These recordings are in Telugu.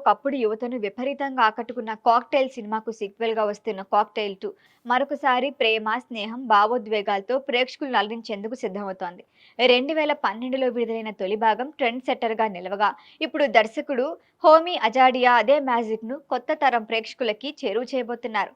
ఒకప్పుడు యువతను విపరీతంగా ఆకట్టుకున్న 'కాక్టైల్' సినిమాకు సీక్వెల్‌గా వస్తున్న 'కాక్టైల్ 2' మరొకసారి ప్రేమ, స్నేహం, భావోద్వేగాలతో ప్రేక్షకులను అలరించేందుకు సిద్ధమవుతోంది. 2012లో విడుదలైన తొలి భాగం ట్రెండ్ సెట్టర్‌గా నిలవగా, ఇప్పుడు దర్శకుడు హోమీ అజాడియా అదే మ్యాజిక్‌ను కొత్త తరం ప్రేక్షకులకి చేరువ చేయబోతున్నారు.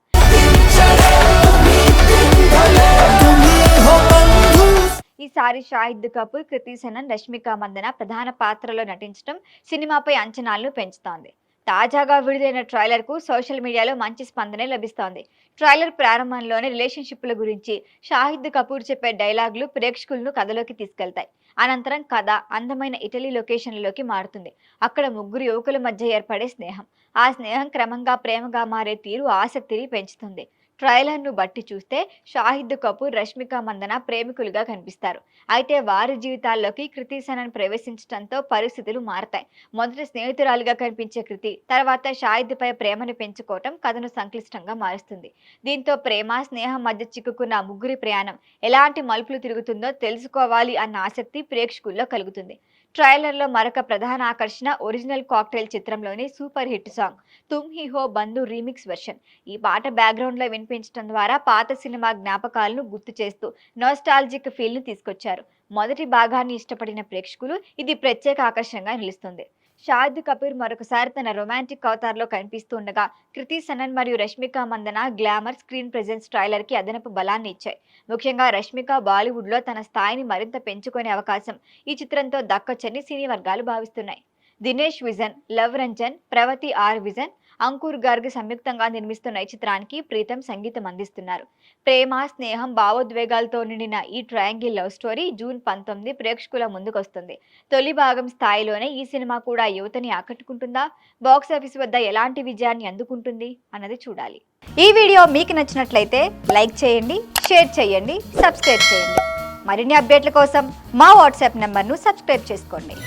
ఈసారి షాహిద్ కపూర్, కృతి సనన్, రష్మిక మందన ప్రధాన పాత్రలో నటించడం సినిమాపై అంచనాలను పెంచుతోంది. తాజాగా విడుదలైన ట్రైలర్కు సోషల్ మీడియాలో మంచి స్పందనే లభిస్తోంది. ట్రైలర్ ప్రారంభంలోనే రిలేషన్షిప్ల గురించి షాహిద్ కపూర్ చెప్పే డైలాగులు ప్రేక్షకులను కథలోకి తీసుకెళ్తాయి. అనంతరం కథ అందమైన ఇటలీ లొకేషన్లలోకి మారుతుంది. అక్కడ ముగ్గురు యువకుల మధ్య ఏర్పడే స్నేహం, ఆ స్నేహం క్రమంగా ప్రేమగా మారే తీరు ఆసక్తిని పెంచుతుంది. ట్రైలర్ను బట్టి చూస్తే షాహిద్ కపూర్, రష్మిక మందన ప్రేమికులుగా కనిపిస్తారు. అయితే వారి జీవితాల్లోకి కృతి సనన్ ప్రవేశించడంతో పరిస్థితులు మారతాయి. మొదట స్నేహితురాలిగా కనిపించే కృతి తర్వాత షాహిద్పై ప్రేమను పెంచుకోవటం కథను సంక్లిష్టంగా మారుస్తుంది. దీంతో ప్రేమ, స్నేహం మధ్య చిక్కుకున్న ముగ్గురి ప్రయాణం ఎలాంటి మలుపులు తిరుగుతుందో తెలుసుకోవాలి అన్న ఆసక్తి ప్రేక్షకుల్లో కలుగుతుంది. ట్రైలర్లో మరొక ప్రధాన ఆకర్షణ ఒరిజినల్ కాక్టైల్ చిత్రంలోని super hit song 'Tum he హో బంధు' రీమిక్స్ వెర్షన్. ఈ పాట బ్యాక్గ్రౌండ్లో వినిపించడం ద్వారా పాత సినిమా జ్ఞాపకాలను గుర్తు చేస్తూ నోస్టాల్జిక్ ఫీల్ను తీసుకొచ్చారు. మొదటి భాగాన్ని ఇష్టపడిన ప్రేక్షకులు ఇది ప్రత్యేక ఆకర్షణగా నిలుస్తుంది. షాహిద్ కపూర్ మరొకసారి తన రొమాంటిక్ అవతార్లో కనిపిస్తుండగా, కృతి సనన్ మరియు Rashmika Mandanna glamour, screen presence ట్రైలర్కి అదనపు బలాన్ని ఇచ్చాయి. ముఖ్యంగా రష్మిక బాలీవుడ్లో తన స్థాయిని మరింత పెంచుకునే అవకాశం ఈ చిత్రంతో దక్కొచ్చని సినీ వర్గాలు భావిస్తున్నాయి. దినేష్ విజన్, లవ్ రంజన్, ప్రవతి ఆర్ విజన్, అంకుర్ గార్గ్ సంయుక్తంగా నిర్మిస్తున్న ఈ చిత్రానికి ప్రీతం సంగీతం అందిస్తున్నారు. ప్రేమ, స్నేహం, భావోద్వేగాలతో నిండిన ఈ ట్రయాంగిల్ లవ్ స్టోరీ జూన్ 19 ప్రేక్షకుల ముందుకొస్తుంది. తొలి భాగం స్థాయిలోనే ఈ సినిమా కూడా యువతని ఆకట్టుకుంటుందా? బాక్సాఫీస్ వద్ద ఎలాంటి విజయాన్ని అందుకుంటుంది అన్నది చూడాలి. ఈ వీడియో మీకు నచ్చినట్లయితే లైక్ చేయండి, షేర్ చేయండి, సబ్స్క్రైబ్ చేయండి. మరిన్ని అప్డేట్ల కోసం మా వాట్సాప్ నెంబర్ను సబ్స్క్రైబ్ చేసుకోండి.